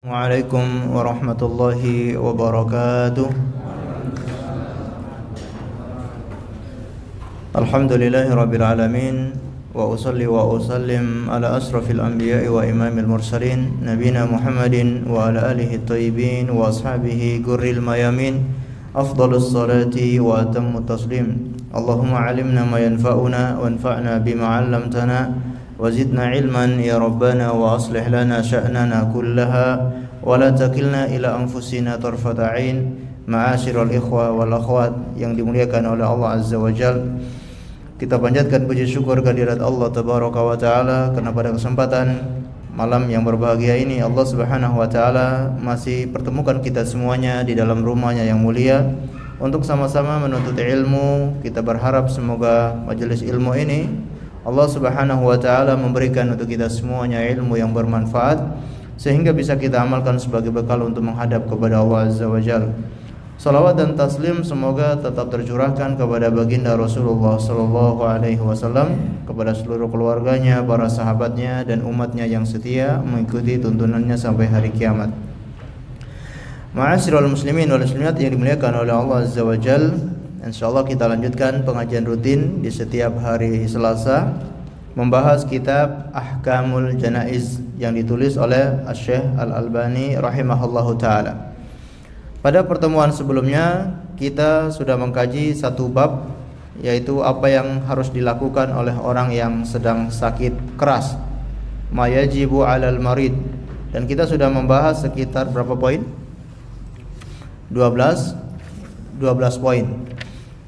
Waalaikumsalam warahmatullahi wabarakatuh. Alhamdulillahi rabbil alamin. Wa usalli wa usallim ala asrafil anbiya'i wa imamil mursalin nabina Muhammadin wa ala alihi thayyibin wa ashabihi gurril mayamin. Afdhalus salati wa atammu taslim. Allahumma alimna ma yanfa'una wanfa'na bima 'allamtana وزدنا علما يا ربنا وأصلح لنا شأننا كلها ولا تكلنا إلى أنفسنا طرفة عين. Ma'asyiral ikhwah wal akhwat yang dimuliakan oleh Allah Azza wa Jalla, kita panjatkan puji syukur kehadirat Allah Tabaraka wa Ta'ala karena pada kesempatan malam yang berbahagia ini Allah Subhanahu wa Ta'ala masih pertemukan kita semuanya di dalam rumahnya yang mulia untuk sama-sama menuntut ilmu. Kita berharap semoga majelis ilmu ini Allah Subhanahu wa Ta'ala memberikan untuk kita semuanya ilmu yang bermanfaat sehingga bisa kita amalkan sebagai bekal untuk menghadap kepada Allah Azza wa Jalla. Salawat dan taslim semoga tetap tercurahkan kepada baginda Rasulullah sallallahu alaihi wasallam, kepada seluruh keluarganya, para sahabatnya dan umatnya yang setia mengikuti tuntunannya sampai hari kiamat. Ma'asyiral muslimin wal muslimat yang dimuliakan oleh Allah Azza wa Jalla, insyaallah kita lanjutkan pengajian rutin di setiap hari Selasa membahas kitab Ahkamul Janaiz yang ditulis oleh Asy-Syaikh Al-Albani rahimahullahu taala. Pada pertemuan sebelumnya kita sudah mengkaji satu bab, yaitu apa yang harus dilakukan oleh orang yang sedang sakit keras, ma yajibu 'alal marid, dan kita sudah membahas sekitar berapa poin? 12 poin.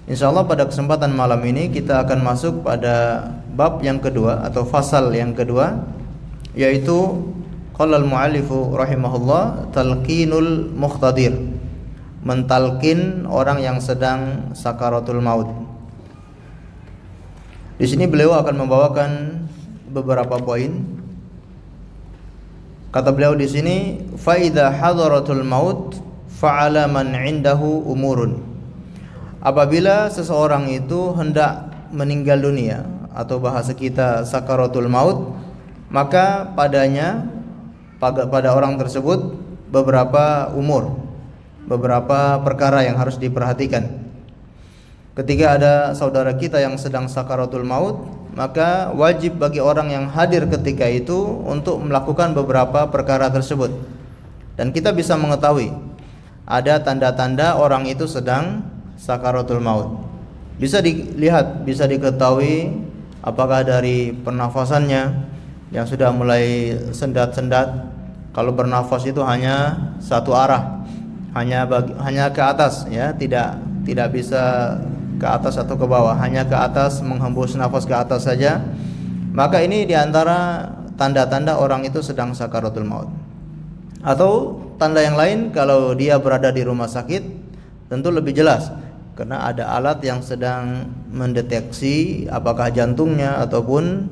Insyaallah pada kesempatan malam ini kita akan masuk pada bab yang kedua atau fasal yang kedua, yaitu qala al-mu'allifu rahimahullah talqinul muqtadir, mentalkin orang yang sedang sakaratul maut. Di sini beliau akan membawakan beberapa poin. Kata beliau di sini, fa idza hadaratul maut fa'ala man 'indahu umurun. Apabila seseorang itu hendak meninggal dunia atau bahasa kita sakaratul maut, maka pada orang tersebut beberapa beberapa perkara yang harus diperhatikan. Ketika ada saudara kita yang sedang sakaratul maut, maka wajib bagi orang yang hadir ketika itu untuk melakukan beberapa perkara tersebut. Dan kita bisa mengetahui ada tanda-tanda orang itu sedang sakaratul maut. Bisa dilihat, bisa diketahui apakah dari pernafasannya yang sudah mulai sendat-sendat. Kalau bernafas itu hanya satu arah, hanya ke atas, ya, tidak bisa ke atas atau ke bawah, hanya ke atas, menghembus nafas ke atas saja. Maka ini diantara tanda-tanda orang itu sedang sakaratul maut. Atau tanda yang lain, kalau dia berada di rumah sakit tentu lebih jelas, karena ada alat yang sedang mendeteksi apakah jantungnya ataupun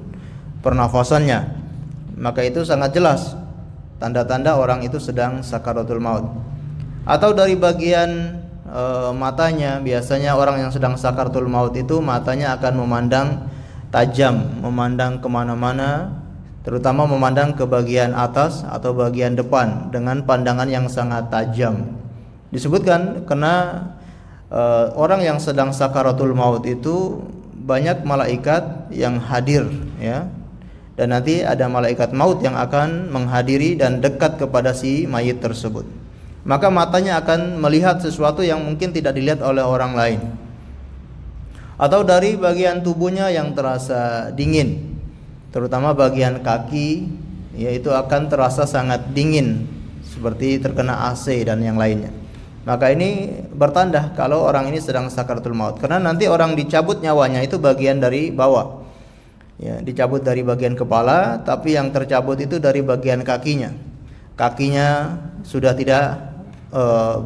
pernafasannya. Maka itu sangat jelas tanda-tanda orang itu sedang sakaratul maut. Atau dari bagian matanya, biasanya orang yang sedang sakaratul maut itu matanya akan memandang tajam, memandang kemana-mana, terutama memandang ke bagian atas atau bagian depan dengan pandangan yang sangat tajam. Disebutkan karena orang yang sedang sakaratul maut itu banyak malaikat yang hadir, ya. Dan nanti ada malaikat maut yang akan menghadiri dan dekat kepada si mayit tersebut. Maka matanya akan melihat sesuatu yang mungkin tidak dilihat oleh orang lain. Atau dari bagian tubuhnya yang terasa dingin, terutama bagian kaki, yaitu akan terasa sangat dingin seperti terkena AC dan yang lainnya. Maka ini bertanda kalau orang ini sedang sakaratul maut, karena nanti orang dicabut nyawanya itu bagian dari bawah, ya, dicabut dari bagian kepala, tapi yang tercabut itu dari bagian kakinya. Kakinya sudah tidak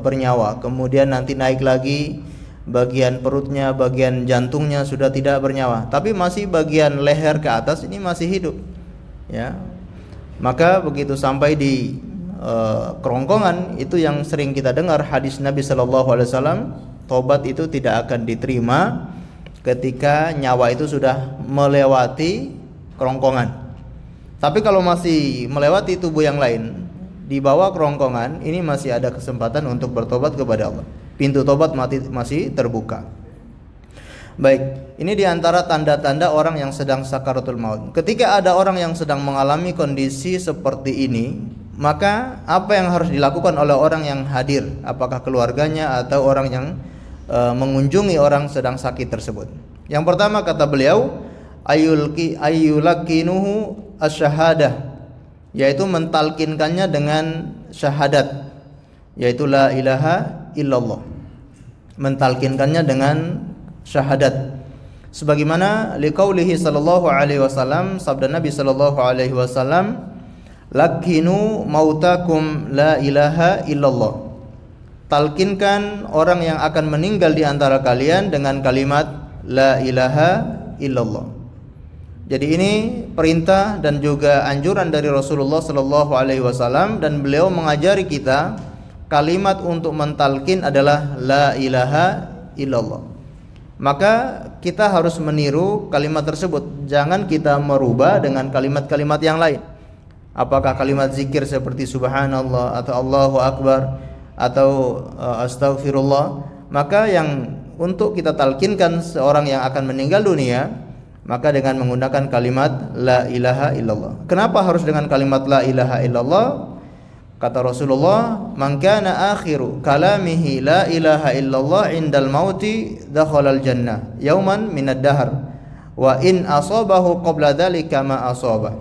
bernyawa, kemudian nanti naik lagi bagian perutnya, bagian jantungnya sudah tidak bernyawa, tapi masih bagian leher ke atas ini masih hidup, ya. Maka begitu sampai di kerongkongan, itu yang sering kita dengar hadis Nabi sallallahu alaihi wasallam, tobat itu tidak akan diterima ketika nyawa itu sudah melewati kerongkongan. Tapi kalau masih melewati tubuh yang lain, di bawah kerongkongan, ini masih ada kesempatan untuk bertobat kepada Allah. Pintu tobat masih terbuka. Baik, ini diantara tanda-tanda orang yang sedang sakaratul maut. Ketika ada orang yang sedang mengalami kondisi seperti ini, maka apa yang harus dilakukan oleh orang yang hadir? Apakah keluarganya atau orang yang mengunjungi orang sedang sakit tersebut? Yang pertama kata beliau, ayyulakinuhu asyahadah, yaitu mentalkinkannya dengan syahadat, yaitu la ilaha illallah. Mentalkinkannya dengan syahadat, sebagaimana liqaulihi sallallahu alaihi wasallam, sabda Nabi sallallahu alaihi wasallam, lakinu mautakum la ilaha illallah. Talkinkan orang yang akan meninggal di antara kalian dengan kalimat la ilaha illallah. Jadi ini perintah dan juga anjuran dari Rasulullah sallallahu alaihi wasallam, dan beliau mengajari kita kalimat untuk mentalkin adalah la ilaha illallah. Maka kita harus meniru kalimat tersebut. Jangan kita merubah dengan kalimat-kalimat yang lain. Apakah kalimat zikir seperti subhanallah atau Allahu akbar atau astaghfirullah. Maka yang untuk kita talkinkan seorang yang akan meninggal dunia, maka dengan menggunakan kalimat la ilaha illallah. Kenapa harus dengan kalimat la ilaha illallah? Kata Rasulullah, "Man kana akhiru kalamihi la ilaha illallah indal mauti dakhalal jannah yauman minad dahr wa in asabahu qabla dzalika ma asaba."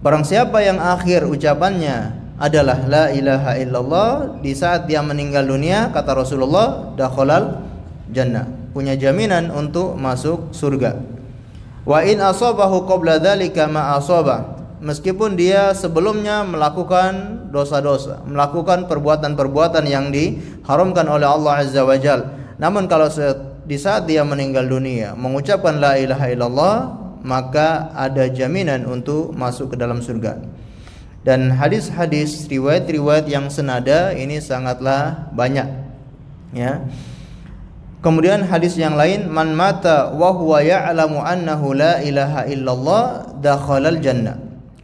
Barang siapa yang akhir ucapannya adalah la ilaha illallah di saat dia meninggal dunia, kata Rasulullah, dakhalal jannah, punya jaminan untuk masuk surga. Wa in asabahu qabla dzalika ma asaba, meskipun dia sebelumnya melakukan dosa-dosa, melakukan perbuatan-perbuatan yang diharamkan oleh Allah Azza wa Jalla, namun kalau di saat dia meninggal dunia mengucapkan la ilaha illallah, maka ada jaminan untuk masuk ke dalam surga. Dan hadis-hadis, riwayat-riwayat yang senada ini sangatlah banyak, ya. Kemudian hadis yang lain, man mata wa huwa ya'lamu annahu la ilaha illallah dakhalal jannah.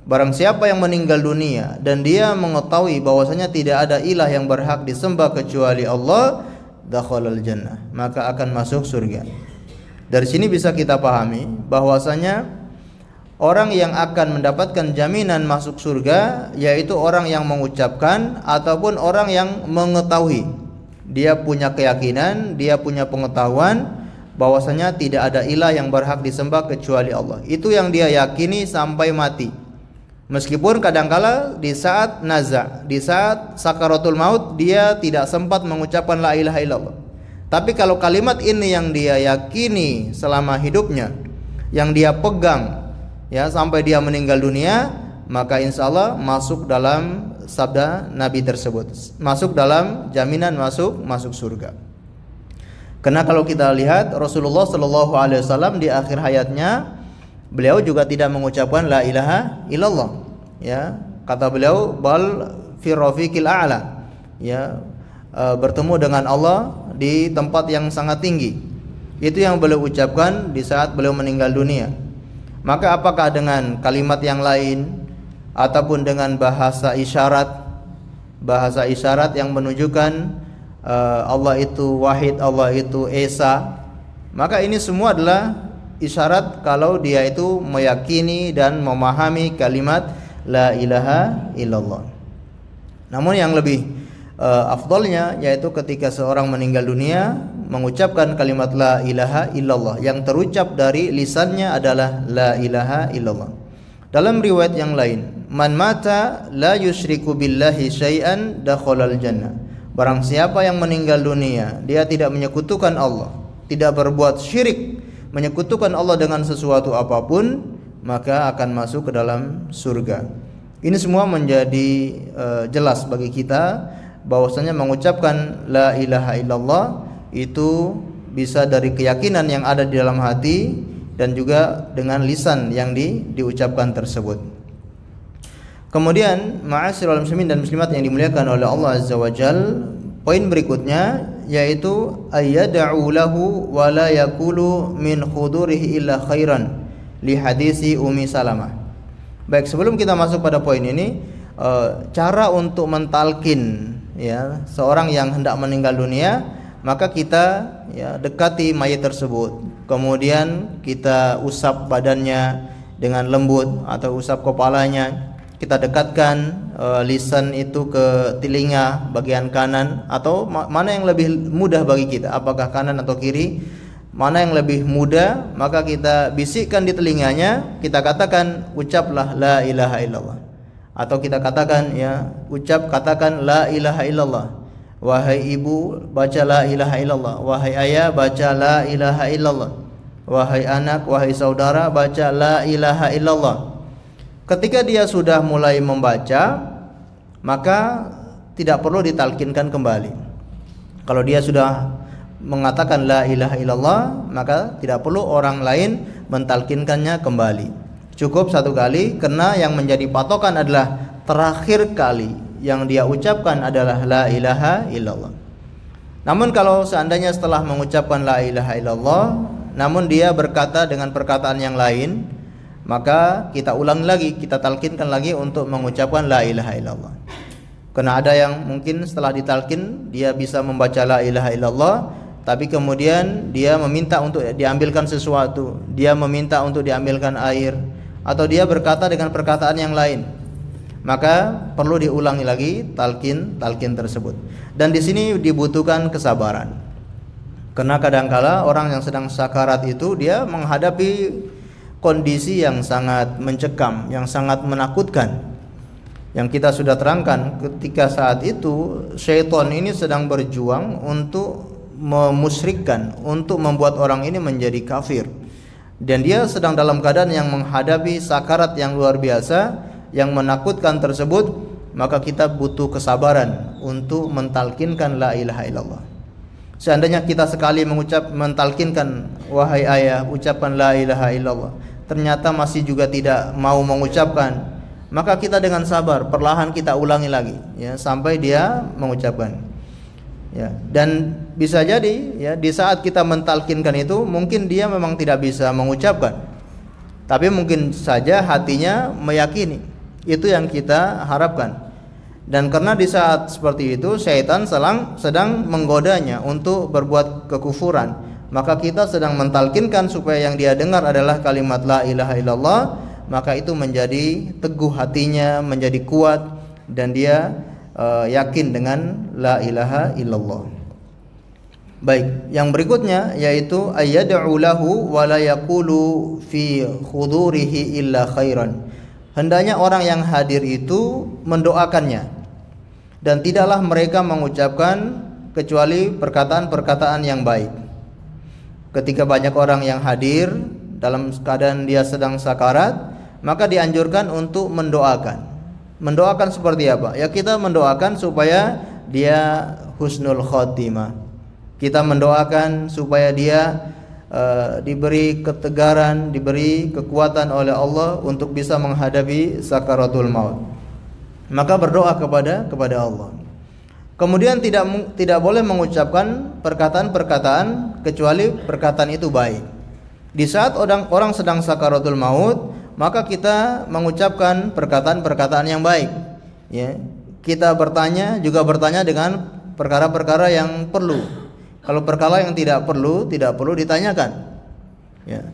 Barang siapa yang meninggal dunia dan dia mengetahui bahwasanya tidak ada ilah yang berhak disembah kecuali Allah, dakhalal jannah, maka akan masuk surga. Dari sini bisa kita pahami bahwasanya orang yang akan mendapatkan jaminan masuk surga yaitu orang yang mengucapkan ataupun orang yang mengetahui. Dia punya keyakinan, dia punya pengetahuan bahwasanya tidak ada ilah yang berhak disembah kecuali Allah. Itu yang dia yakini sampai mati. Meskipun kadangkala di saat naza, di saat sakaratul maut, dia tidak sempat mengucapkan la ilaha illallah. Tapi kalau kalimat ini yang dia yakini selama hidupnya, yang dia pegang ya sampai dia meninggal dunia, maka insya Allah masuk dalam sabda Nabi tersebut, masuk dalam jaminan masuk surga. Karena kalau kita lihat Rasulullah Shallallahu Alaihi Wasallam di akhir hayatnya, beliau juga tidak mengucapkan la ilaha illallah, ya. Kata beliau, bal fi rafiqil a'la, ya, bertemu dengan Allah di tempat yang sangat tinggi. Itu yang beliau ucapkan di saat beliau meninggal dunia. Maka apakah dengan kalimat yang lain ataupun dengan bahasa isyarat yang menunjukkan Allah itu wahid, Allah itu esa, maka ini semua adalah isyarat kalau dia itu meyakini dan memahami kalimat la ilaha illallah. Namun yang lebih afdalnya yaitu ketika seorang meninggal dunia mengucapkan kalimat la ilaha illallah, yang terucap dari lisannya adalah la ilaha illallah. Dalam riwayat yang lain, man mata la yusyriku billahi syai'an dakhalal jannah. Barang siapa yang meninggal dunia, dia tidak menyekutukan Allah, tidak berbuat syirik, menyekutukan Allah dengan sesuatu apapun, maka akan masuk ke dalam surga. Ini semua menjadi jelas bagi kita bahwasanya mengucapkan la ilaha illallah itu bisa dari keyakinan yang ada di dalam hati dan juga dengan lisan yang diucapkan tersebut. Kemudian ma'asyiral muslimin dan muslimat yang dimuliakan oleh Allah Azza wa Jal, poin berikutnya yaitu ayyad'u lahu wa la yaqulu min khudurihi illa khairan li hadisi Ummi Salamah. Baik, sebelum kita masuk pada poin ini, cara untuk mentalkin ya seorang yang hendak meninggal dunia, maka kita ya dekati mayit tersebut, kemudian kita usap badannya dengan lembut atau usap kepalanya, kita dekatkan lisan itu ke telinga bagian kanan atau mana yang lebih mudah bagi kita, apakah kanan atau kiri, mana yang lebih mudah, maka kita bisikkan di telinganya, kita katakan ucaplah la ilaha illallah, atau kita katakan ya katakan la ilaha illallah, wahai ibu baca la ilaha illallah, wahai ayah baca la ilaha illallah, wahai anak, wahai saudara baca la ilaha illallah. Ketika dia sudah mulai membaca, maka tidak perlu ditalkinkan kembali. Kalau dia sudah mengatakan la ilaha illallah, maka tidak perlu orang lain mentalkinkannya kembali. Cukup satu kali, karena yang menjadi patokan adalah terakhir kali yang dia ucapkan adalah la ilaha illallah. Namun kalau seandainya setelah mengucapkan la ilaha illallah, namun dia berkata dengan perkataan yang lain, maka kita ulang lagi, kita talkinkan lagi untuk mengucapkan la ilaha illallah. Karena ada yang mungkin setelah ditalkin dia bisa membaca la ilaha illallah, tapi kemudian dia meminta untuk diambilkan sesuatu, dia meminta untuk diambilkan air, atau dia berkata dengan perkataan yang lain, maka perlu diulangi lagi talkin tersebut. Dan di sini dibutuhkan kesabaran, karena kadangkala orang yang sedang sakarat itu dia menghadapi kondisi yang sangat mencekam, yang sangat menakutkan. Yang kita sudah terangkan, ketika saat itu syaitan ini sedang berjuang untuk memusyrikkan, untuk membuat orang ini menjadi kafir, dan dia sedang dalam keadaan yang menghadapi sakarat yang luar biasa, yang menakutkan tersebut. Maka kita butuh kesabaran untuk mentalkinkan la ilaha illallah. Seandainya kita sekali mentalkinkan, wahai ayah ucapkan la ilaha illallah, ternyata masih juga tidak mau mengucapkan, maka kita dengan sabar perlahan kita ulangi lagi ya sampai dia mengucapkan. Ya, dan bisa jadi ya di saat kita mentalkinkan itu mungkin dia memang tidak bisa mengucapkan, tapi mungkin saja hatinya meyakini. Itu yang kita harapkan. Dan karena di saat seperti itu syaitan sedang menggodanya untuk berbuat kekufuran, maka kita sedang mentalkinkan supaya yang dia dengar adalah kalimat la ilaha illallah, maka itu menjadi teguh hatinya, menjadi kuat, dan dia yakin dengan la ilaha illallah. Baik, yang berikutnya yaitu ayyad'u lahu wa la yaqulu fi khudurihi illa khairan. Hendaknya orang yang hadir itu mendoakannya, dan tidaklah mereka mengucapkan kecuali perkataan-perkataan yang baik. Ketika banyak orang yang hadir dalam keadaan dia sedang sakarat, maka dianjurkan untuk mendoakan. Mendoakan seperti apa? Ya kita mendoakan supaya dia husnul khotimah. Kita mendoakan supaya dia diberi ketegaran, diberi kekuatan oleh Allah untuk bisa menghadapi sakaratul maut. Maka berdoa kepada Allah. Kemudian tidak boleh mengucapkan perkataan-perkataan kecuali perkataan itu baik. Di saat orang sedang sakaratul maut, maka kita mengucapkan perkataan-perkataan yang baik. Ya, kita bertanya dengan perkara-perkara yang perlu. Kalau perkara yang tidak perlu ditanyakan. Ya,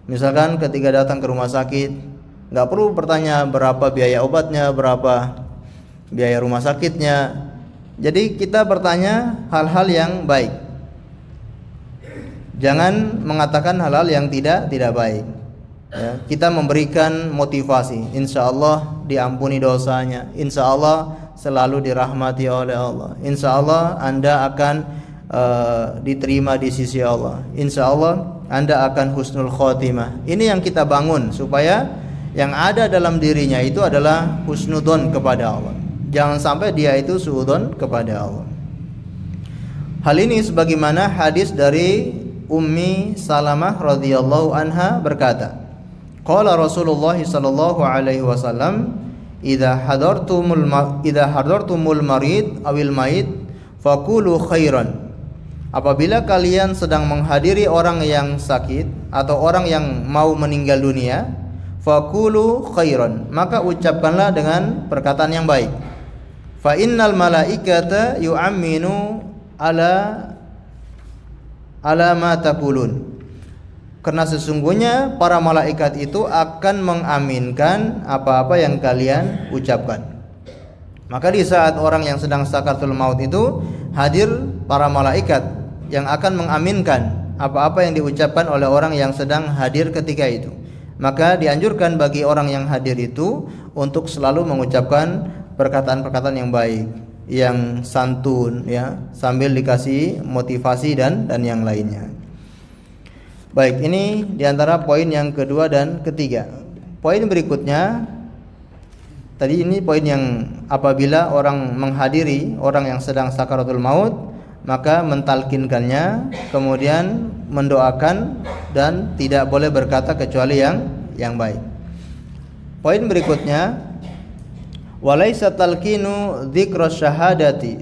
misalkan ketika datang ke rumah sakit, nggak perlu bertanya berapa biaya obatnya, berapa biaya rumah sakitnya. Jadi kita bertanya hal-hal yang baik. Jangan mengatakan hal-hal yang tidak baik. Ya, kita memberikan motivasi. Insya Allah diampuni dosanya. Insya Allah selalu dirahmati oleh Allah. Insya Allah Anda akan diterima di sisi Allah. Insya Allah Anda akan husnul khotimah. Ini yang kita bangun supaya yang ada dalam dirinya itu adalah husnudon kepada Allah. Jangan sampai dia itu suudon kepada Allah. Hal ini sebagaimana hadis dari Ummi Salamah radhiyallahu anha berkata, qala Rasulullah sallallahu alaihi wasallam, idza hadartumul marid awil mait faqulu khairan. Apabila kalian sedang menghadiri orang yang sakit atau orang yang mau meninggal dunia, faqulu khairan, maka ucapkanlah dengan perkataan yang baik. Fa innal malaikata yu'minu ala ma taqulun, karena sesungguhnya para malaikat itu akan mengaminkan apa-apa yang kalian ucapkan. Maka di saat orang yang sedang sakaratul maut itu hadir para malaikat yang akan mengaminkan apa-apa yang diucapkan oleh orang yang sedang hadir ketika itu. Maka dianjurkan bagi orang yang hadir itu untuk selalu mengucapkan perkataan-perkataan yang baik, yang santun, ya, sambil dikasih motivasi dan yang lainnya. Baik, ini diantara poin yang kedua dan ketiga. Poin berikutnya, tadi ini poin yang apabila orang menghadiri orang yang sedang sakaratul maut, maka mentalkinkannya, kemudian mendoakan dan tidak boleh berkata kecuali yang baik. Poin berikutnya, walaysa talqinu dzikra syahadati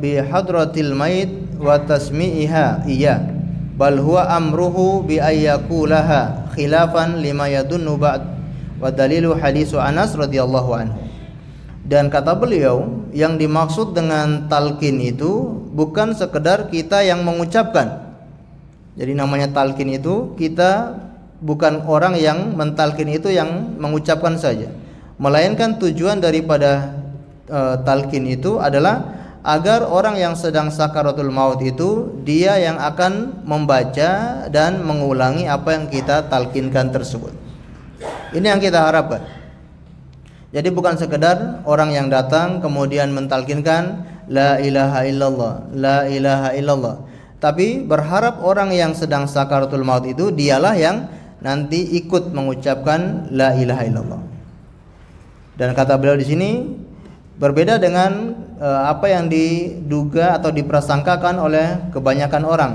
bi hadratil mait wa tasmi'iha iya, bal huwa amruhu bi ayyakulaha khilafan lima yadunnu ba'd, wa dalilu hadisu Anas radhiyallahu anhu. Dan kata beliau, yang dimaksud dengan talqin itu bukan sekedar kita yang mengucapkan. Jadi namanya talqin itu, kita bukan orang yang mentalqin itu yang mengucapkan saja, melainkan tujuan daripada talqin itu adalah agar orang yang sedang sakaratul maut itu dia yang akan membaca dan mengulangi apa yang kita talqinkan tersebut. Ini yang kita harapkan. Jadi bukan sekedar orang yang datang kemudian mentalkinkan la ilaha illallah, la ilaha illallah, tapi berharap orang yang sedang sakaratul maut itu dialah yang nanti ikut mengucapkan la ilaha illallah. Dan kata beliau di sini berbeda dengan apa yang diduga atau diprasangkakan oleh kebanyakan orang,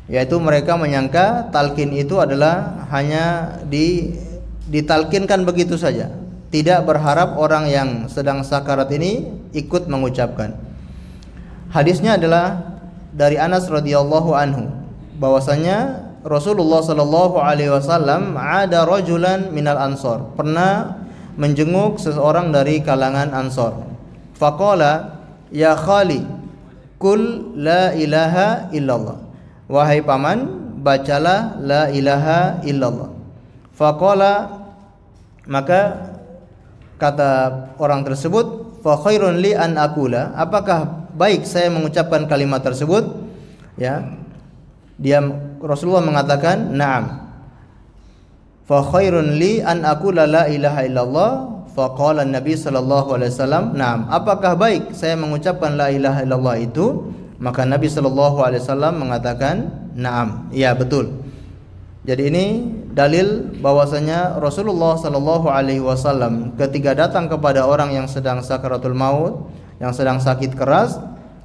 yaitu mereka menyangka talqin itu adalah hanya ditalkinkan begitu saja, tidak berharap orang yang sedang sakarat ini ikut mengucapkan. Hadisnya adalah dari Anas radhiyallahu anhu, bahwasanya Rasulullah sallallahu alaihi wasallam ada rajulan minal ansor, pernah menjenguk seseorang dari kalangan Ansor. Faqala ya khali kul la ilaha illallah, wahai paman, bacalah la ilaha illallah. Faqala, maka kata orang tersebut, fa khairun li an aqula, apakah baik saya mengucapkan kalimat tersebut? Ya. Rasulullah mengatakan, "Na'am." Fa khairun li an aqula la ilaha illallah. Fa qala Nabi sallallahu alaihi wasallam, "Na'am." Apakah baik saya mengucapkan la ilaha illallah itu? Maka Nabi sallallahu alaihi wasallam mengatakan, "Na'am." Ya, betul. Jadi ini dalil bahwasanya Rasulullah sallallahu alaihi wasallam ketika datang kepada orang yang sedang sakaratul maut, yang sedang sakit keras,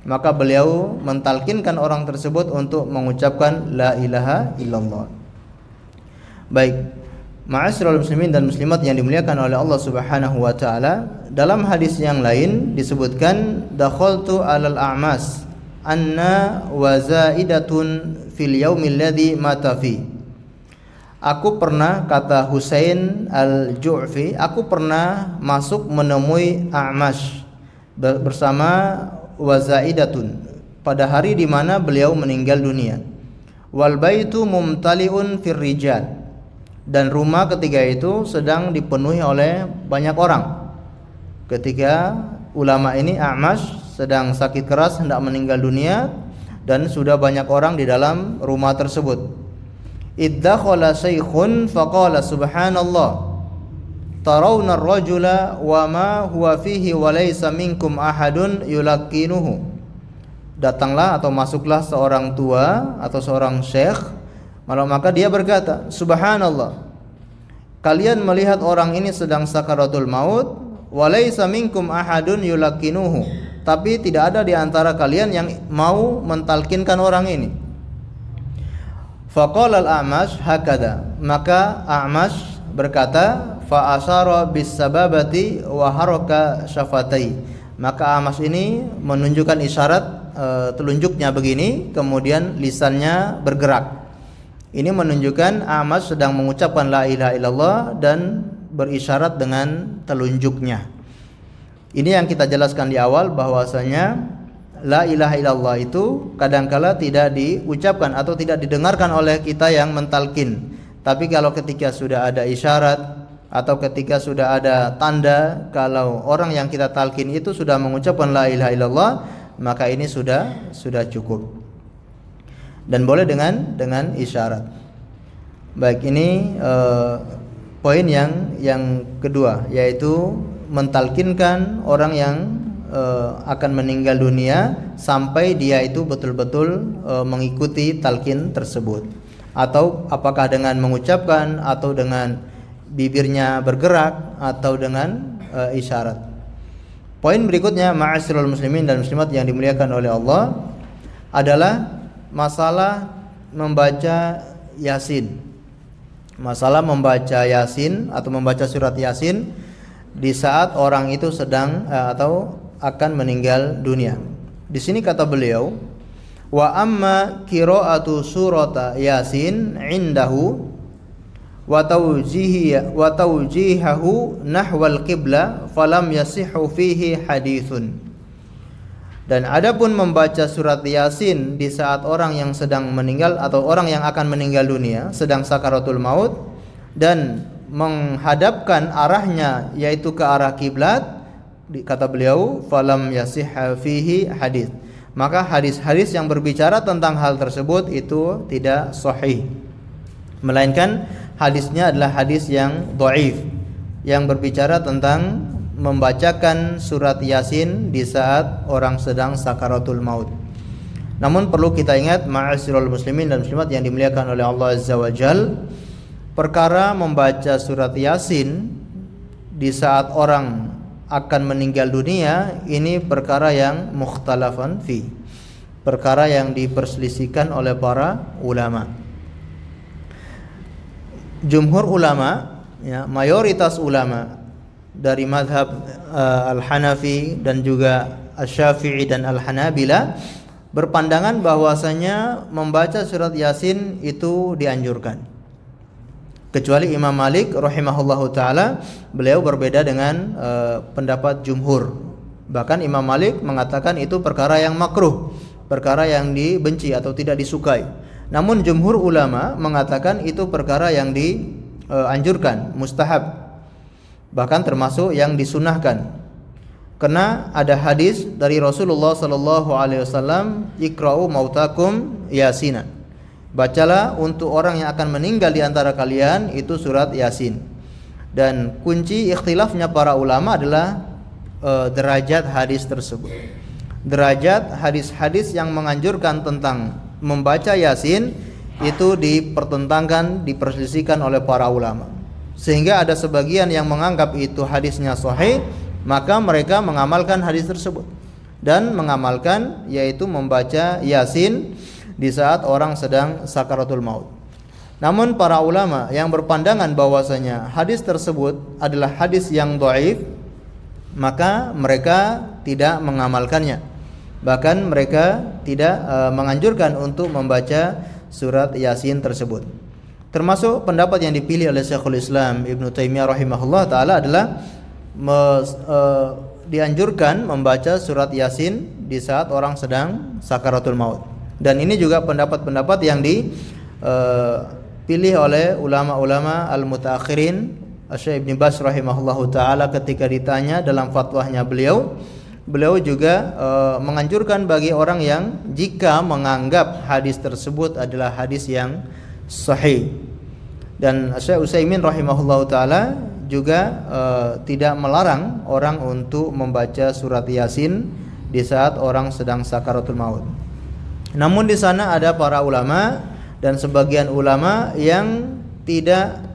maka beliau mentalkinkan orang tersebut untuk mengucapkan la ilaha illallah. Baik, ma'asyiral muslimin dan muslimat yang dimuliakan oleh Allah Subhanahu wa taala, dalam hadis yang lain disebutkan dakhaltu 'alal a'mas anna wa zaidatun fil yaumil ladzi mata fi. Aku pernah, kata Husain al-Ju'fi, aku pernah masuk menemui A'mash bersama Wazaidatun pada hari di mana beliau meninggal dunia. Wal baitu mumtaliun fir rijal, dan rumah ketika itu sedang dipenuhi oleh banyak orang. Ketika ulama ini A'mash sedang sakit keras hendak meninggal dunia dan sudah banyak orang di dalam rumah tersebut. Iddakhala syekhun faqala subhanallah tarawna ar-rajula wa ma huwa fihi wa laysa minkum ahadun yulaqqinuhu. Datanglah atau masuklah seorang tua atau seorang syekh, maka dia berkata, subhanallah, kalian melihat orang ini sedang sakaratul maut, wa laysa minkum ahadun yulaqqinuhu, tapi tidak ada di antara kalian yang mau mentalkinkan orang ini. Faqala al-A'mash hakada, maka A'mash berkata, fa asyara bis sababati wa haraka syafatai, maka A'mash ini menunjukkan isyarat telunjuknya begini, kemudian lisannya bergerak. Ini menunjukkan A'mash sedang mengucapkan la ilaha illallah dan berisyarat dengan telunjuknya. Ini yang kita jelaskan di awal, bahwasanya la ilaha illallah itu kadangkala tidak diucapkan atau tidak didengarkan oleh kita yang mentalkin. Tapi kalau ketika sudah ada isyarat atau ketika sudah ada tanda kalau orang yang kita talkin itu sudah mengucapkan la ilaha illallah, maka ini sudah cukup. Dan boleh dengan isyarat. Baik, ini poin yang kedua, yaitu mentalkinkan orang yang akan meninggal dunia sampai dia itu betul-betul mengikuti talkin tersebut, atau apakah dengan mengucapkan atau dengan bibirnya bergerak atau dengan isyarat. Poin berikutnya, ma'asyiral muslimin dan muslimat yang dimuliakan oleh Allah, adalah masalah membaca Yasin. Masalah membaca Yasin atau membaca surat Yasin di saat orang itu sedang atau akan meninggal dunia. Di sini kata beliau, wa amma qira'atu surata Yasin indahu wa tawjihahu nahwal qibla falam yasihhu fihi hadithun. Dan adapun membaca surat Yasin di saat orang yang sedang meninggal atau orang yang akan meninggal dunia sedang sakaratul maut dan menghadapkan arahnya yaitu ke arah kiblat, kata beliau, falam yasihha fihi hadis. Maka hadis-hadis yang berbicara tentang hal tersebut itu tidak sahih, melainkan hadisnya adalah hadis yang dhaif yang berbicara tentang membacakan surat Yasin di saat orang sedang sakaratul maut. Namun perlu kita ingat, ma'asyiral muslimin dan muslimat yang dimuliakan oleh Allah Azza wa Jal, perkara membaca surat Yasin di saat orang akan meninggal dunia ini perkara yang mukhtalafan fi, perkara yang diperselisihkan oleh para ulama. Jumhur ulama, ya, mayoritas ulama dari mazhab Al-Hanafi dan juga Asy-Syafi'i dan Al-Hanabila berpandangan bahwasanya membaca surat Yasin itu dianjurkan. Kecuali Imam Malik rahimahullahu taala, beliau berbeda dengan pendapat jumhur. Bahkan Imam Malik mengatakan itu perkara yang makruh, perkara yang dibenci atau tidak disukai. Namun jumhur ulama mengatakan itu perkara yang dianjurkan, mustahab, bahkan termasuk yang disunahkan. Karena ada hadis dari Rasulullah sallallahu alaihi wasallam, iqra'u mautakum Yasinan. Bacalah untuk orang yang akan meninggal di antara kalian itu surat Yasin. Dan kunci ikhtilafnya para ulama adalah derajat hadis tersebut. Derajat hadis-hadis yang menganjurkan tentang membaca Yasin itu dipertentangkan, diperselisihkan oleh para ulama. Sehingga ada sebagian yang menganggap itu hadisnya sahih, maka mereka mengamalkan hadis tersebut dan mengamalkan yaitu membaca Yasin di saat orang sedang sakaratul maut. Namun para ulama yang berpandangan bahwasanya hadis tersebut adalah hadis yang dhaif, maka mereka tidak mengamalkannya. Bahkan mereka tidak menganjurkan untuk membaca surat Yasin tersebut. Termasuk pendapat yang dipilih oleh Syekhul Islam Ibnu Taimiyah rahimahullah taala adalah dianjurkan membaca surat Yasin di saat orang sedang sakaratul maut. Dan ini juga pendapat-pendapat yang dipilih oleh ulama-ulama al-mutaakhirin. Syekh Ibnu Baz rahimahullahu taala ketika ditanya dalam fatwanya beliau juga menganjurkan bagi orang yang jika menganggap hadis tersebut adalah hadis yang sahih. Dan Syekh Utsaimin rahimahullahu taala juga tidak melarang orang untuk membaca surat Yasin di saat orang sedang sakaratul maut. Namun di sana ada para ulama dan sebagian ulama yang tidak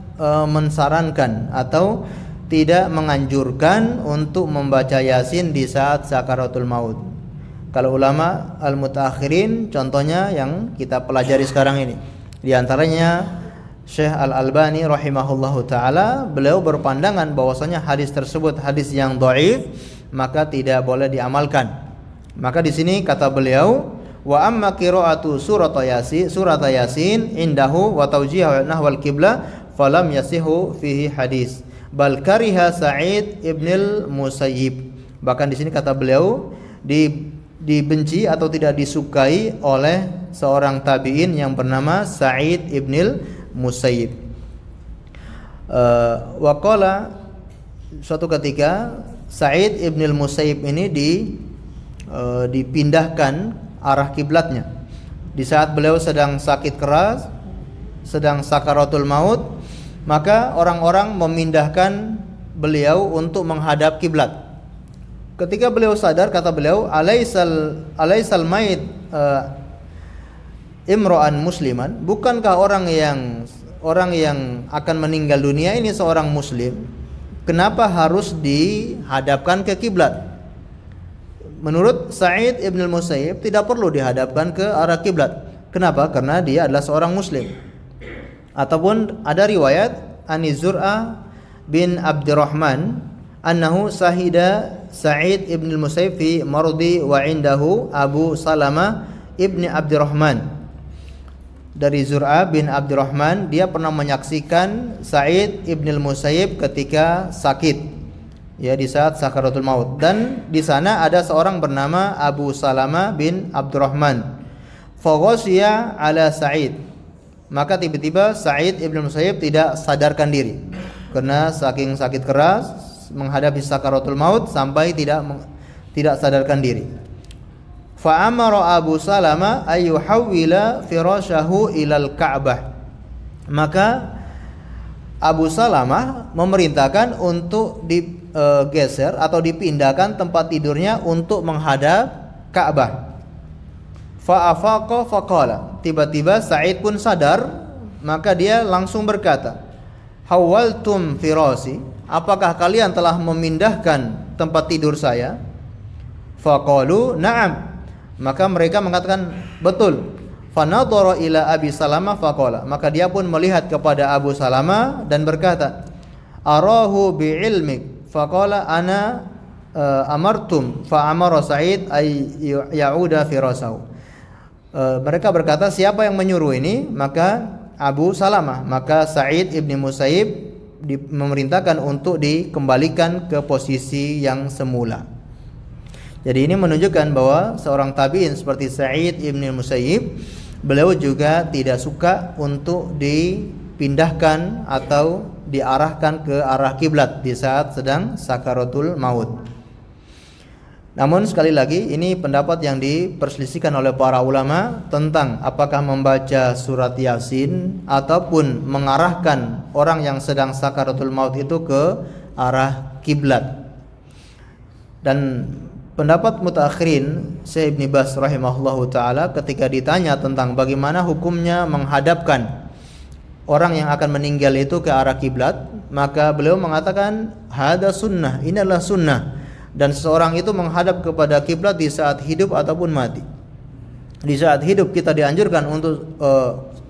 mensarankan atau tidak menganjurkan untuk membaca Yasin di saat sakaratul maut. Kalau ulama al-mutaakhirin contohnya yang kita pelajari sekarang ini, di antaranya Syekh Al-Albani rahimahullahu taala, beliau berpandangan bahwasanya hadis tersebut hadis yang dhaif, maka tidak boleh diamalkan. Maka di sini kata beliau, Wa amma qira'atu surat Yasin indahu wa tawjih nahwal qiblah falam yasihu fihi hadis. Bal kariha Sa'id ibnil Musayyib. Bahkan di sini kata beliau dibenci atau tidak disukai oleh seorang tabi'in yang bernama Sa'id ibnil Musayyib. Waqala, suatu ketika Sa'id ibnil Musayyib ini dipindahkan arah kiblatnya di saat beliau sedang sakit keras, sedang sakaratul maut, maka orang-orang memindahkan beliau untuk menghadap kiblat. Ketika beliau sadar, kata beliau, alaisal mayit imro'an musliman, bukankah orang yang akan meninggal dunia ini seorang muslim? Kenapa harus dihadapkan ke kiblat? Menurut Sa'id ibn al-Musayyib tidak perlu dihadapkan ke arah kiblat. Kenapa? Karena dia adalah seorang muslim. Ataupun ada riwayat Ani Zur'a bin Abdurrahman annahu sahida Sa'id ibn al-Musayyib fi mardi wa indahu Abu Salamah ibn Abdurrahman. Dari Zur'a bin Abdurrahman, dia pernah menyaksikan Sa'id ibn al-Musayyib ketika sakit, ya, di saat sakaratul maut, dan di sana ada seorang bernama Abu Salamah bin Abdurrahman. Faghashiya ala Sa'id, maka tiba-tiba Sa'id ibn al-Musayyib tidak sadarkan diri karena saking sakit keras menghadapi sakaratul maut sampai tidak sadarkan diri. Fa amara Abu Salamah ayyuhawwila firashahu ilal Ka'bah. Maka Abu Salamah memerintahkan untuk digeser atau dipindahkan tempat tidurnya untuk menghadap Ka'bah. Fa afaqa faqala, tiba-tiba Sa'id pun sadar, maka dia langsung berkata, hawaltum firasi, apakah kalian telah memindahkan tempat tidur saya? Faqalu na'am, maka mereka mengatakan betul. Fanadhara ila Abi Salamah faqala, maka dia pun melihat kepada Abu Salamah dan berkata, arahu bi'ilmik faqala ana amartum fa amara Sa'id ay ya'uda firasahu. Mereka berkata, siapa yang menyuruh ini? Maka Abu Salamah. Maka Sa'id ibn Musayyib memerintahkan untuk dikembalikan ke posisi yang semula. Jadi ini menunjukkan bahwa seorang tabi'in seperti Sa'id ibn Musayyib, beliau juga tidak suka untuk dipindahkan atau diarahkan ke arah kiblat di saat sedang sakaratul maut. Namun sekali lagi, ini pendapat yang diperselisihkan oleh para ulama tentang apakah membaca surat Yasin ataupun mengarahkan orang yang sedang sakaratul maut itu ke arah kiblat. Dan pendapat mutaakhirin, Syekh Ibn Baz rahimahullahu taala, ketika ditanya tentang bagaimana hukumnya menghadapkan orang yang akan meninggal itu ke arah kiblat, maka beliau mengatakan hada sunnah, ini adalah sunnah, dan seseorang itu menghadap kepada kiblat di saat hidup ataupun mati. Di saat hidup kita dianjurkan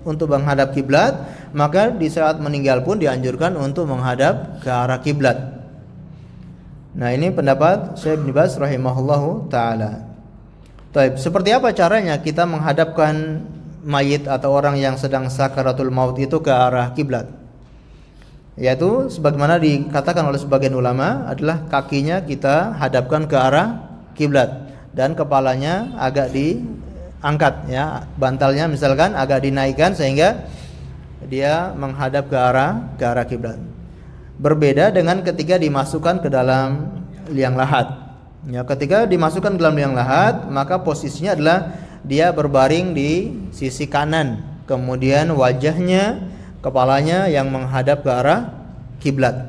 untuk menghadap kiblat, maka di saat meninggal pun dianjurkan untuk menghadap ke arah kiblat. Nah, ini pendapat Syekh Ibn Baz rahimahullahu taala. Baik, seperti apa caranya kita menghadapkan mayit atau orang yang sedang sakaratul maut itu ke arah kiblat? Yaitu sebagaimana dikatakan oleh sebagian ulama adalah kakinya kita hadapkan ke arah kiblat dan kepalanya agak diangkat, ya, bantalnya misalkan agak dinaikkan sehingga dia menghadap ke arah kiblat. Berbeda dengan ketika dimasukkan ke dalam liang lahat. Ya, ketika dimasukkan ke dalam liang lahat, maka posisinya adalah dia berbaring di sisi kanan, kemudian wajahnya, kepalanya yang menghadap ke arah kiblat.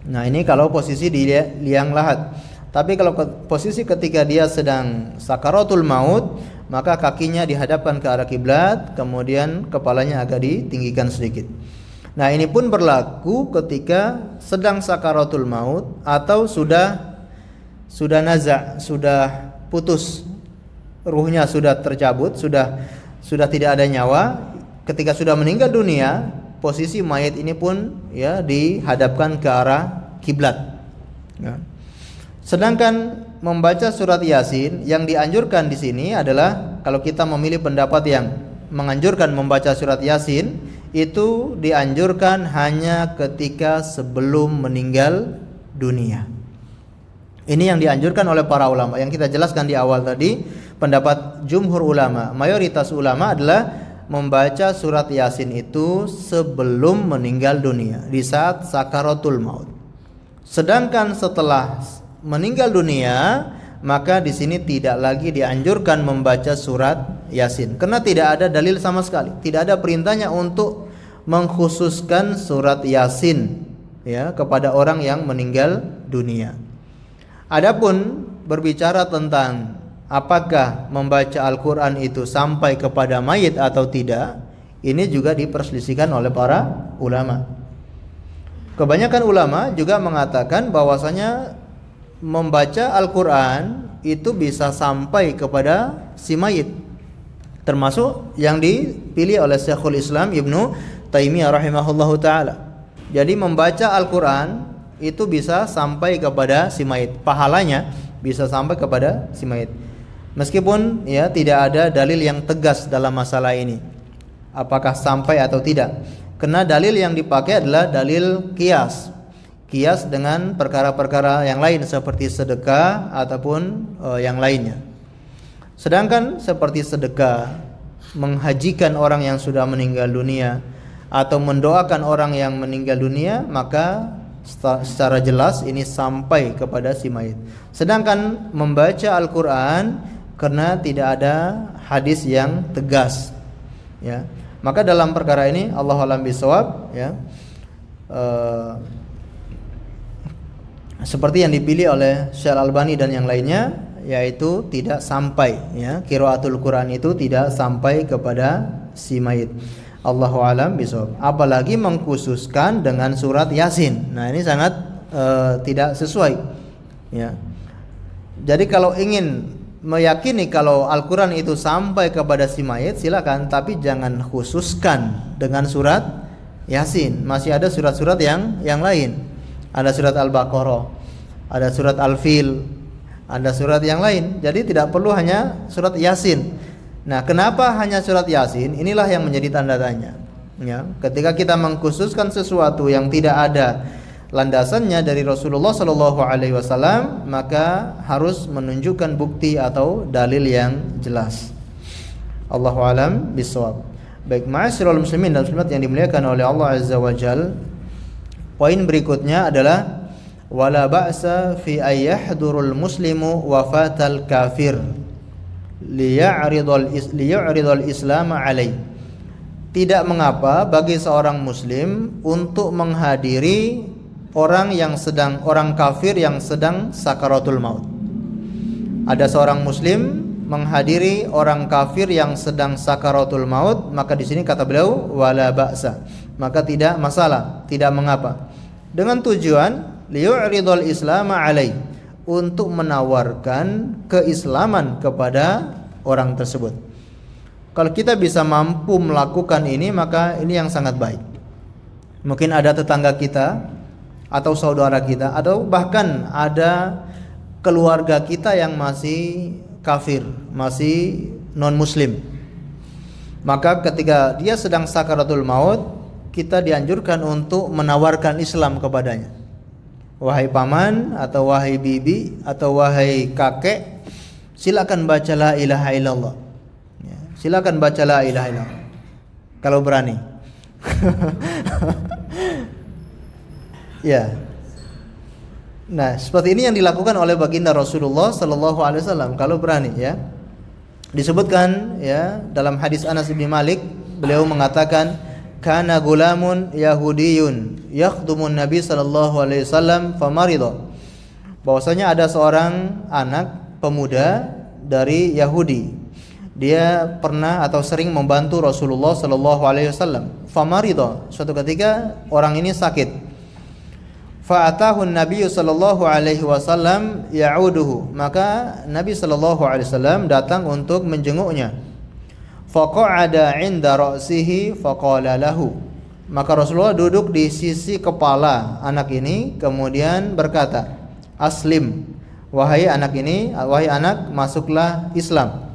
Nah, ini kalau posisi di liang lahat. Tapi kalau posisi ketika dia sedang sakaratul maut, maka kakinya dihadapkan ke arah kiblat, kemudian kepalanya agak ditinggikan sedikit. Nah, ini pun berlaku ketika sedang sakaratul maut atau sudah sudah putus, ruhnya sudah tercabut, sudah tidak ada nyawa. Ketika sudah meninggal dunia, posisi mayat ini pun, ya, dihadapkan ke arah kiblat. Ya. Sedangkan membaca surat Yasin yang dianjurkan di sini adalah kalau kita memilih pendapat yang menganjurkan membaca surat Yasin, itu dianjurkan hanya ketika sebelum meninggal dunia. Ini yang dianjurkan oleh para ulama. Yang kita jelaskan di awal tadi, pendapat jumhur ulama, mayoritas ulama adalah membaca surat Yasin itu sebelum meninggal dunia, di saat sakaratul maut. Sedangkan setelah meninggal dunia, maka di sini tidak lagi dianjurkan membaca surat Yasin, karena tidak ada dalil sama sekali, tidak ada perintahnya untuk mengkhususkan surat Yasin ya kepada orang yang meninggal dunia. Adapun berbicara tentang apakah membaca Al-Quran itu sampai kepada mayit atau tidak, ini juga diperselisihkan oleh para ulama. Kebanyakan ulama juga mengatakan bahwasanya membaca Al-Quran itu bisa sampai kepada si mayit, termasuk yang dipilih oleh Syekhul Islam Ibnu Taimiyah rahimahullahu ta'ala. Jadi membaca Al-Quran itu bisa sampai kepada si mayit, pahalanya bisa sampai kepada si mayit. Meskipun ya tidak ada dalil yang tegas dalam masalah ini, apakah sampai atau tidak. Karena dalil yang dipakai adalah dalil qiyas dengan perkara-perkara yang lain seperti sedekah ataupun yang lainnya. Sedangkan seperti sedekah, menghajikan orang yang sudah meninggal dunia, atau mendoakan orang yang meninggal dunia, maka secara jelas ini sampai kepada si mayit. Sedangkan membaca Al-Quran, karena tidak ada hadis yang tegas ya, maka dalam perkara ini Allahu a'lam bishawab ya, seperti yang dipilih oleh Syekh Al-Albani dan yang lainnya, yaitu tidak sampai ya, qiraatul Quran itu tidak sampai kepada si mayit. Allahu a'lam bishawab. Apalagi mengkhususkan dengan surat Yasin. Nah, ini sangat tidak sesuai ya. Jadi kalau ingin meyakini kalau Al-Quran itu sampai kepada si mayit, silakan, tapi jangan khususkan dengan surat Yasin. Masih ada surat-surat yang lain. Ada surat Al-Baqarah, ada surat Al-Fil, ada surat yang lain. Jadi tidak perlu hanya surat Yasin. Nah, kenapa hanya surat Yasin? Inilah yang menjadi tanda tanya. Ya, ketika kita mengkhususkan sesuatu yang tidak ada landasannya dari Rasulullah Shallallahu Alaihi Wasallam, maka harus menunjukkan bukti atau dalil yang jelas. Allahu a'lam bishawab. Baik, ma'asyiral muslimin dan muslimat yang dimuliakan oleh Allah Azza wa Jalla. Poin berikutnya adalah wala ba'sa fi ayyahdurul muslimu wafatal kafir liya'ridul Islam alaih. Tidak mengapa bagi seorang muslim untuk menghadiri orang kafir yang sedang sakaratul maut. Ada seorang muslim menghadiri orang kafir yang sedang sakaratul maut, maka di sini kata beliau wala ba'sa, maka tidak masalah, tidak mengapa, dengan tujuan liyu'ridul Islam alaih, untuk menawarkan keislaman kepada orang tersebut. Kalau kita bisa mampu melakukan ini, maka ini yang sangat baik. Mungkin ada tetangga kita atau saudara kita, atau bahkan ada keluarga kita yang masih kafir, masih non-muslim. Maka ketika dia sedang sakaratul maut, kita dianjurkan untuk menawarkan Islam kepadanya. Wahai paman, atau wahai bibi, atau wahai kakek, silakan baca la ilaha illallah ya, silakan baca la ilaha illallah kalau berani. Ya. Nah, seperti ini yang dilakukan oleh baginda Rasulullah sallallahu alaihi wasallam kalau berani ya. Disebutkan ya dalam hadis Anas bin Malik, beliau mengatakan kana gulamun yahudiyun yakhdumun nabi sallallahu alaihi wasallam famarida. Bahwasanya ada seorang anak pemuda dari Yahudi, dia pernah atau sering membantu Rasulullah sallallahu alaihi wasallam. Famarida, suatu ketika orang ini sakit. Fa'atahu Nabi sallallahu alaihi wasallam ya'uduhu, maka Nabi sallallahu alaihi wasallam datang untuk menjenguknya. Faqa'ada 'inda ra'sihi faqala lahu, maka Rasulullah duduk di sisi kepala anak ini, kemudian berkata, aslim, wahai anak, masuklah Islam.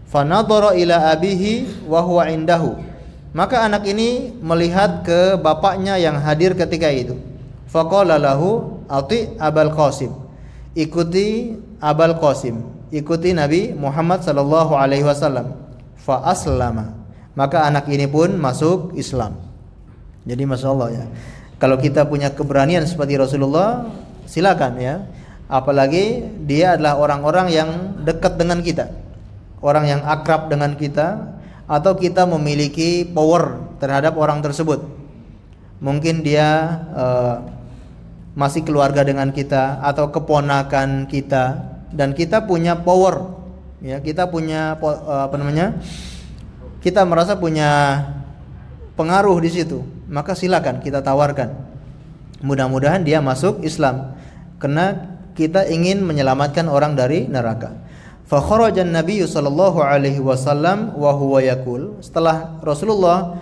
Fanadhara ila abihi wa huwa indahu. Maka anak ini melihat ke bapaknya yang hadir ketika itu. Faqala lahu ati Abul Qasim. Ikuti Abul Qasim, ikuti Nabi Muhammad sallallahu alaihi wasallam. Fa aslama. Maka anak ini pun masuk Islam. Jadi masyaallah ya. Kalau kita punya keberanian seperti Rasulullah, silakan ya. Apalagi dia adalah orang-orang yang dekat dengan kita, orang yang akrab dengan kita, atau kita memiliki power terhadap orang tersebut. Mungkin dia masih keluarga dengan kita atau keponakan kita, dan kita punya power, ya, kita punya kita merasa punya pengaruh di situ, maka silakan kita tawarkan. Mudah-mudahan dia masuk Islam, karena kita ingin menyelamatkan orang dari neraka. Fa kharaja an-nabiy sallallahu alaihi wasallam wa huwa yaqul. Setelah Rasulullah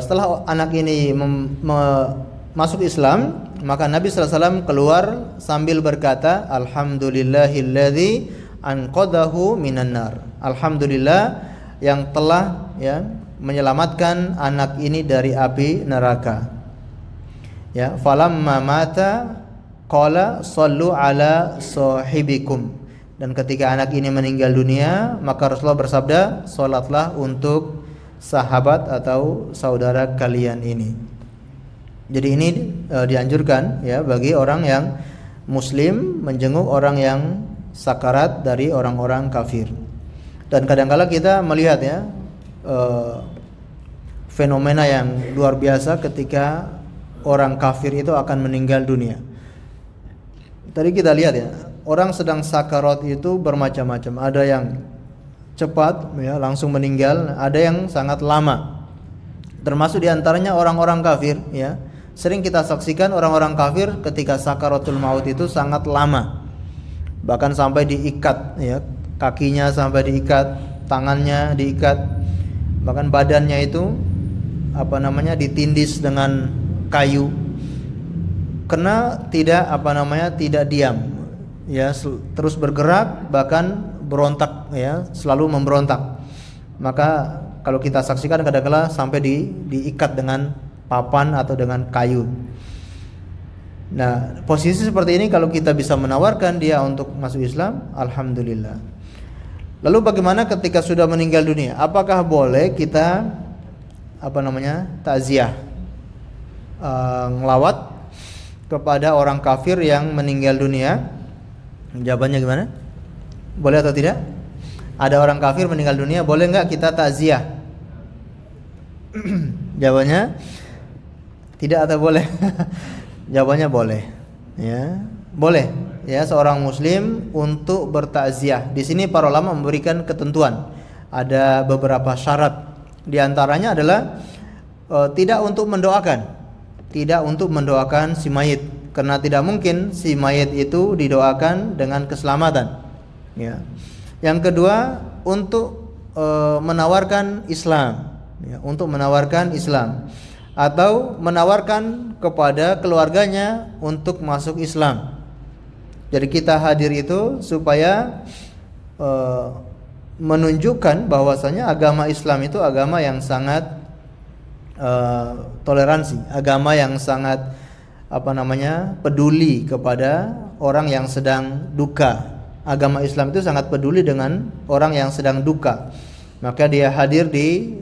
setelah anak ini masuk Islam, maka Nabi sallallahu alaihi wasallam keluar sambil berkata, alhamdulillahilladzi anqadahu minan nar. Alhamdulillah yang telah ya menyelamatkan anak ini dari api neraka. Ya, falamma mata qala sallu ala sahibikum. Dan ketika anak ini meninggal dunia, maka Rasulullah bersabda, salatlah untuk sahabat atau saudara kalian ini. Jadi ini dianjurkan ya bagi orang yang muslim menjenguk orang yang sakarat dari orang-orang kafir. Dan kadang-kala kita melihat ya fenomena yang luar biasa ketika orang kafir itu akan meninggal dunia. Tadi kita lihat ya, orang sedang sakarat itu bermacam-macam. Ada yang cepat ya, langsung meninggal, ada yang sangat lama. Termasuk diantaranya orang-orang kafir ya. Sering kita saksikan orang-orang kafir ketika sakaratul maut itu sangat lama. Bahkan sampai diikat ya, kakinya sampai diikat, tangannya diikat, bahkan badannya itu ditindis dengan kayu. Karena tidak diam ya, terus bergerak, bahkan berontak ya, selalu memberontak. Maka kalau kita saksikan kadang-kala sampai diikat dengan papan atau dengan kayu. Nah, posisi seperti ini kalau kita bisa menawarkan dia untuk masuk Islam, alhamdulillah. Lalu bagaimana ketika sudah meninggal dunia? Apakah boleh kita takziah, ngelawat kepada orang kafir yang meninggal dunia? Jawabannya gimana? Boleh atau tidak? Ada orang kafir meninggal dunia, boleh nggak kita takziah? Jawabannya tidak atau boleh? Jawabannya boleh. Ya, boleh. Ya, seorang muslim untuk bertakziah. Di sini para ulama memberikan ketentuan. Ada beberapa syarat. Di antaranya adalah tidak untuk mendoakan si mayit, karena tidak mungkin si mayit itu didoakan dengan keselamatan. Ya. Yang kedua, untuk menawarkan Islam, ya, untuk menawarkan Islam, atau menawarkan kepada keluarganya untuk masuk Islam. Jadi kita hadir itu supaya menunjukkan bahwasanya agama Islam itu agama yang sangat toleransi, agama yang sangat peduli kepada orang yang sedang duka. Agama Islam itu sangat peduli dengan orang yang sedang duka. Maka dia hadir di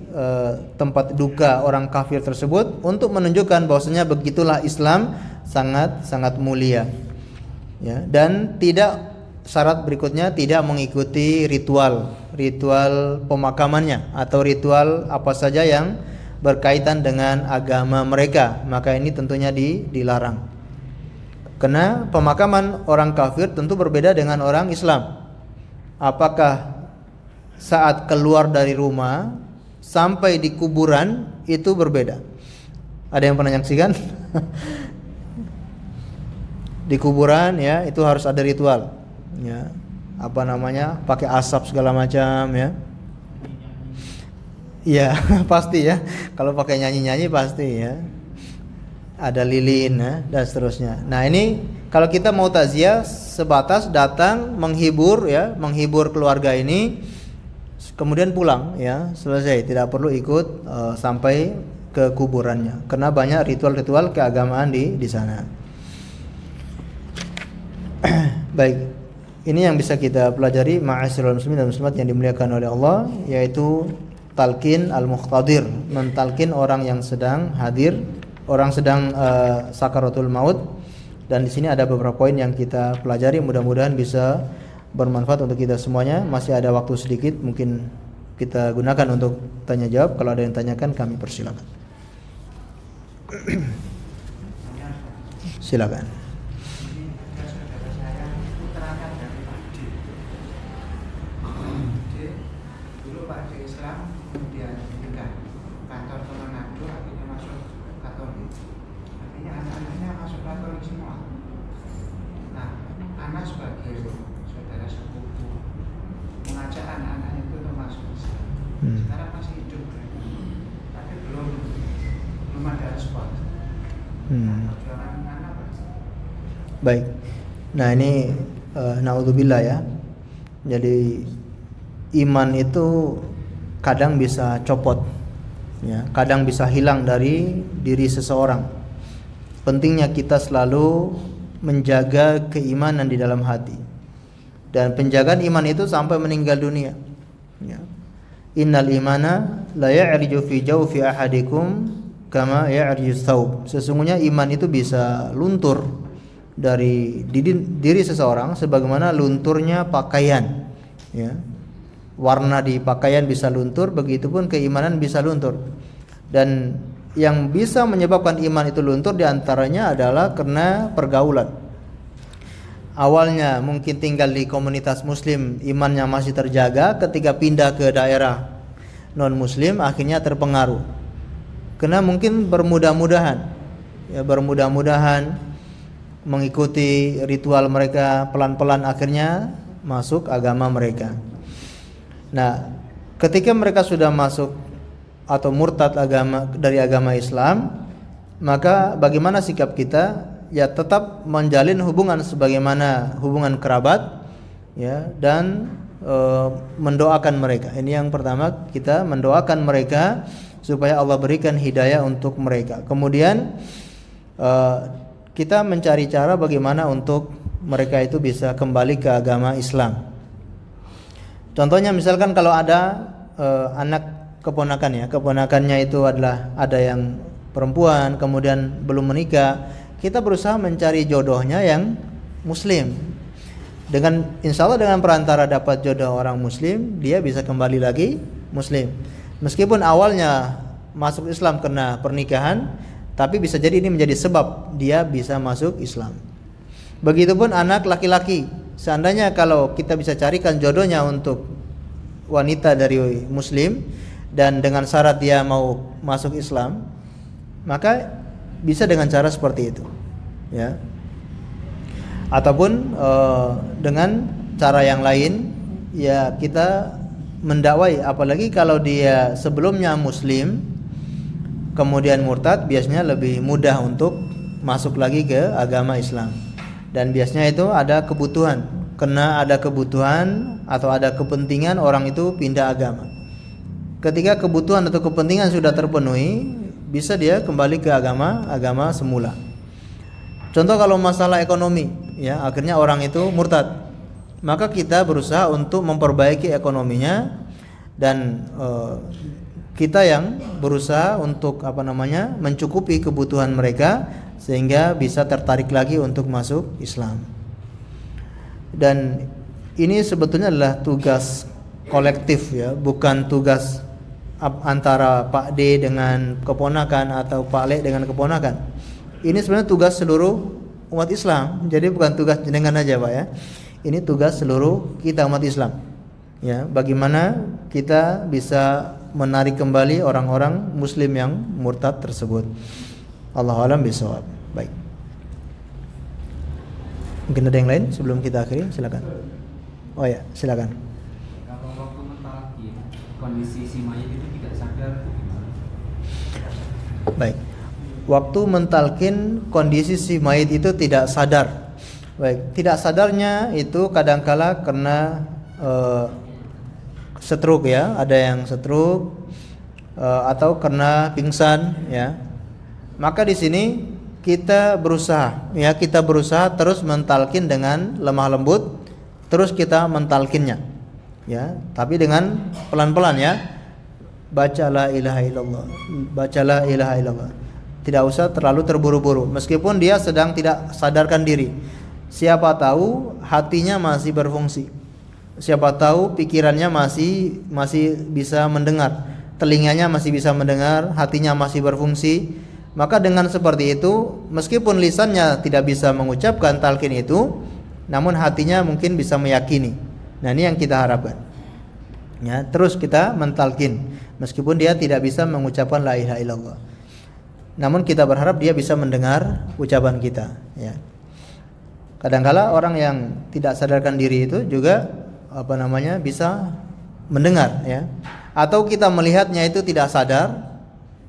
tempat duka orang kafir tersebut untuk menunjukkan bahwasanya begitulah Islam sangat mulia. Ya, dan syarat berikutnya tidak mengikuti ritual pemakamannya atau ritual apa saja yang berkaitan dengan agama mereka. Maka ini tentunya dilarang. Karena pemakaman orang kafir tentu berbeda dengan orang Islam. Apakah saat keluar dari rumah sampai di kuburan itu berbeda? Ada yang pernah nyaksikan? Di kuburan ya, itu harus ada ritual. Ya, pakai asap segala macam ya. Iya, pasti ya. Kalau pakai nyanyi-nyanyi pasti ya. Ada lilin ya, dan seterusnya. Nah, ini Kalau kita mau takziah sebatas datang menghibur ya, menghibur keluarga ini, kemudian pulang ya, selesai, tidak perlu ikut sampai ke kuburannya, karena banyak ritual-ritual keagamaan di sana. Baik, ini yang bisa kita pelajari ma'asyiral muslimin dan muslimat yang dimuliakan oleh Allah, yaitu talqin al-muqtadir, mentalkin orang yang sedang hadir, orang sedang sakaratul maut. Dan di sini ada beberapa poin yang kita pelajari, mudah-mudahan bisa bermanfaat untuk kita semuanya. Masih ada waktu sedikit, mungkin kita gunakan untuk tanya jawab. Kalau ada yang tanyakan, kami persilakan. Silakan. Sekarang masih hidup, tapi belum ada respon. Baik. Nah ini naudzubillah ya. Jadi iman itu kadang bisa copot, ya, kadang bisa hilang dari diri seseorang. Pentingnya kita selalu menjaga keimanan di dalam hati. Dan penjagaan iman itu sampai meninggal dunia. Ya. Innal imana la ya'riju fi jawfi ahadikum kama ya'riju thawb. Sesungguhnya iman itu bisa luntur dari diri seseorang sebagaimana lunturnya pakaian. Ya. Warna di pakaian bisa luntur, begitupun keimanan bisa luntur. Dan yang bisa menyebabkan iman itu luntur diantaranya adalah karena pergaulan. Awalnya mungkin tinggal di komunitas muslim, imannya masih terjaga, ketika pindah ke daerah non muslim akhirnya terpengaruh. Karena mungkin bermudah-mudahan mengikuti ritual mereka, pelan-pelan akhirnya masuk agama mereka. Nah, ketika mereka sudah masuk atau murtad dari agama Islam, maka bagaimana sikap kita? Ya tetap menjalin hubungan sebagaimana hubungan kerabat, ya, dan mendoakan mereka. Ini yang pertama, kita mendoakan mereka supaya Allah berikan hidayah untuk mereka. Kemudian kita mencari cara bagaimana untuk mereka itu bisa kembali ke agama Islam. Contohnya misalkan kalau ada anak keponakannya itu adalah ada yang perempuan kemudian belum menikah, kita berusaha mencari jodohnya yang muslim. Dengan insya Allah dengan perantara dapat jodoh orang muslim, dia bisa kembali lagi muslim. Meskipun awalnya masuk Islam karena pernikahan, tapi bisa jadi ini menjadi sebab dia bisa masuk Islam. Begitupun anak laki-laki. Seandainya kalau kita bisa carikan jodohnya untuk wanita dari muslim dan dengan syarat dia mau masuk Islam, maka bisa dengan cara seperti itu, ya. Ataupun dengan cara yang lain, ya kita mendakwai. Apalagi kalau dia sebelumnya muslim kemudian murtad, biasanya lebih mudah untuk masuk lagi ke agama Islam. Dan biasanya itu ada kebutuhan, karena ada kebutuhan atau ada kepentingan orang itu pindah agama. Ketika kebutuhan atau kepentingan sudah terpenuhi, bisa dia kembali ke agama semula. Contoh kalau masalah ekonomi, ya, akhirnya orang itu murtad, maka kita berusaha untuk memperbaiki ekonominya dan kita yang berusaha untuk mencukupi kebutuhan mereka sehingga bisa tertarik lagi untuk masuk Islam. Dan ini sebetulnya adalah tugas kolektif, ya, bukan tugas antara Pak D dengan keponakan atau Pak Le dengan keponakan. Ini sebenarnya tugas seluruh umat Islam. Jadi bukan tugas jenengan aja, Pak, ya. Ini tugas seluruh kita umat Islam. Ya, bagaimana kita bisa menarik kembali orang-orang muslim yang murtad tersebut. Allahu a'lam bishawab. Baik. Mungkin ada yang lain sebelum kita akhiri, silakan. Oh ya, silakan. Kalau waktu mentalkin kondisi si mayat itu tidak sadar, gimana? Baik. Waktu mentalkin kondisi si mayit itu tidak sadar. Baik, tidak sadarnya itu kadangkala karena stroke ya, ada yang stroke atau karena pingsan ya. Maka di sini kita berusaha terus mentalkin dengan lemah lembut, terus kita mentalkinnya ya, tapi dengan pelan-pelan ya. Baca la ilaha illallah, baca la ilaha illallah. Tidak usah terlalu terburu-buru, meskipun dia sedang tidak sadarkan diri. Siapa tahu hatinya masih berfungsi, siapa tahu pikirannya masih bisa mendengar, telinganya masih bisa mendengar, hatinya masih berfungsi. Maka dengan seperti itu, meskipun lisannya tidak bisa mengucapkan talqin itu, namun hatinya mungkin bisa meyakini. Nah, ini yang kita harapkan ya. Terus kita mentalqin meskipun dia tidak bisa mengucapkan la ilaha illallah, namun kita berharap dia bisa mendengar ucapan kita ya. Kadangkala orang yang tidak sadarkan diri itu juga bisa mendengar ya, atau kita melihatnya itu tidak sadar,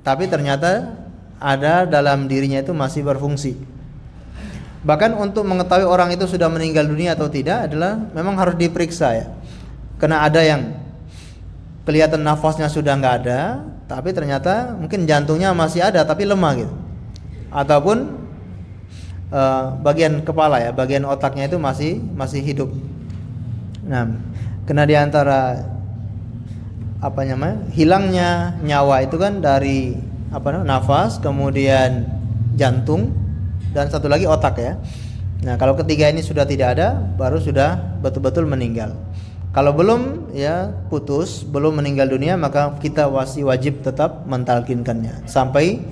tapi ternyata ada dalam dirinya itu masih berfungsi. Bahkan untuk mengetahui orang itu sudah meninggal dunia atau tidak adalah memang harus diperiksa ya, karena ada yang kelihatan nafasnya sudah nggak ada, tapi ternyata mungkin jantungnya masih ada tapi lemah gitu, ataupun bagian kepala ya, bagian otaknya itu masih hidup. Nah, karena diantara hilangnya nyawa itu kan dari nafas, kemudian jantung, dan satu lagi otak ya. Nah, kalau ketiga ini sudah tidak ada, baru sudah betul-betul meninggal. Kalau belum ya putus, belum meninggal dunia, maka kita wajib tetap mentalkinkannya sampai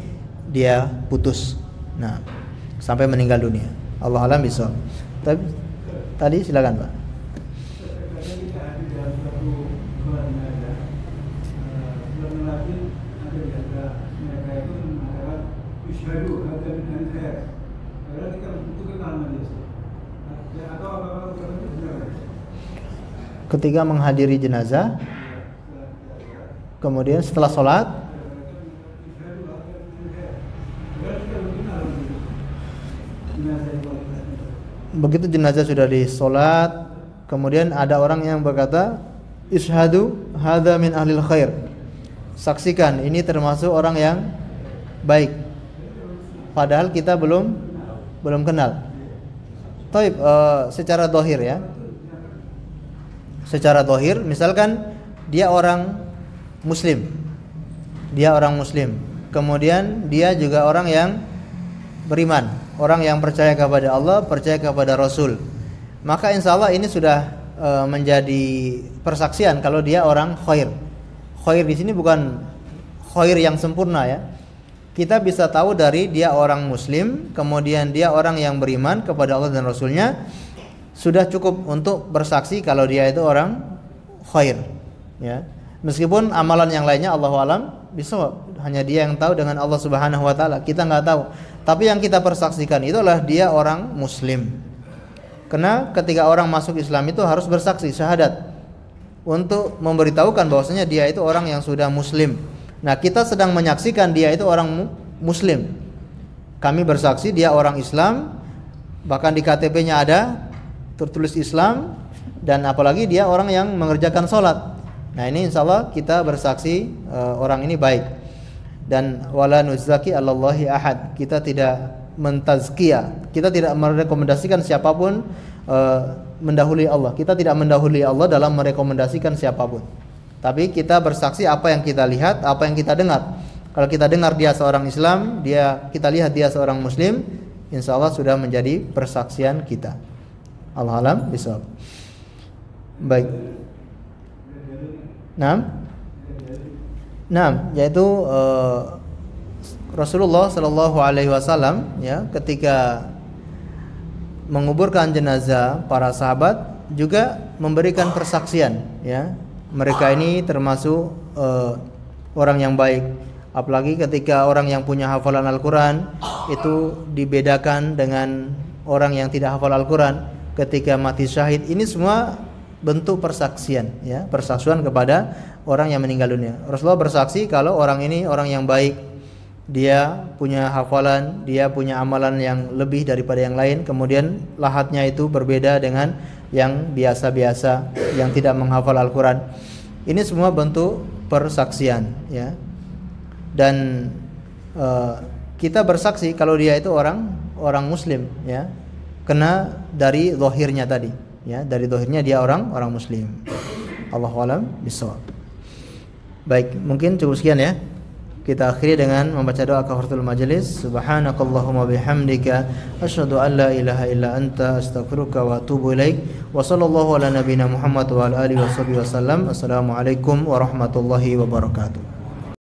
dia putus. Nah, sampai meninggal dunia. Allah alam bisawab. Tadi silakan Pak. Ketika menghadiri jenazah, kemudian setelah sholat, begitu jenazah sudah disolat, kemudian ada orang yang berkata, "Ishhadu hadza min ahlil khair." Saksikan, ini termasuk orang yang baik. Padahal kita belum kenal. Taib, secara zahir ya. Secara zahir, misalkan dia orang muslim. Kemudian dia juga orang yang beriman, orang yang percaya kepada Allah, percaya kepada Rasul. Maka insya Allah ini sudah menjadi persaksian kalau dia orang khair. Khair di sini bukan khair yang sempurna ya. Kita bisa tahu dari dia orang muslim, kemudian dia orang yang beriman kepada Allah dan Rasulnya, sudah cukup untuk bersaksi kalau dia itu orang khair ya. Meskipun amalan yang lainnya Allahu alam bisa hanya dia yang tahu dengan Allah Subhanahu wa taala, kita nggak tahu. Tapi yang kita persaksikan itu adalah dia orang muslim. Karena ketika orang masuk Islam itu harus bersaksi syahadat untuk memberitahukan bahwasanya dia itu orang yang sudah muslim. Nah, kita sedang menyaksikan dia itu orang muslim. Kami bersaksi dia orang Islam, bahkan di KTP-nya ada tertulis Islam, dan apalagi dia orang yang mengerjakan sholat. Nah, ini insya Allah kita bersaksi orang ini baik. Dan wala nuzaki Allahi ahad, kita tidak mentazkiyah, kita tidak merekomendasikan siapapun mendahului Allah. Kita tidak mendahului Allah dalam merekomendasikan siapapun, tapi kita bersaksi apa yang kita lihat, apa yang kita dengar. Kalau kita dengar dia seorang Islam, kita lihat dia seorang Muslim, insya Allah sudah menjadi persaksian kita. Allah alam bisawab. Baik. Yaitu Rasulullah Shallallahu Alaihi Wasallam ya, ketika menguburkan jenazah para sahabat juga memberikan persaksian ya. Mereka ini termasuk orang yang baik. Apalagi ketika orang yang punya hafalan Al-Quran itu dibedakan dengan orang yang tidak hafal Al-Quran ketika mati syahid. Ini semua bentuk persaksian ya, persaksian kepada orang yang meninggal dunia. Rasulullah bersaksi kalau orang ini orang yang baik, dia punya hafalan, dia punya amalan yang lebih daripada yang lain, kemudian lahatnya itu berbeda dengan yang biasa-biasa, yang tidak menghafal Al-Quran. Ini semua bentuk persaksian, ya. Dan kita bersaksi kalau dia itu orang Muslim, ya, kena dari zahirnya tadi, ya, dari zahirnya dia orang Muslim. Allahu a'lam bishawab. Baik, mungkin cukup sekian ya. Kita akhiri dengan membaca doa kafaratul majelis. Subhanakallahumma bihamdika asyhadu an la ilaha illa anta astaghfiruka wa atubu ilaik. Wa sallallahu ala nabiyyina Muhammad wa ala alihi washabihi wasallam. Assalamualaikum warahmatullahi wabarakatuh.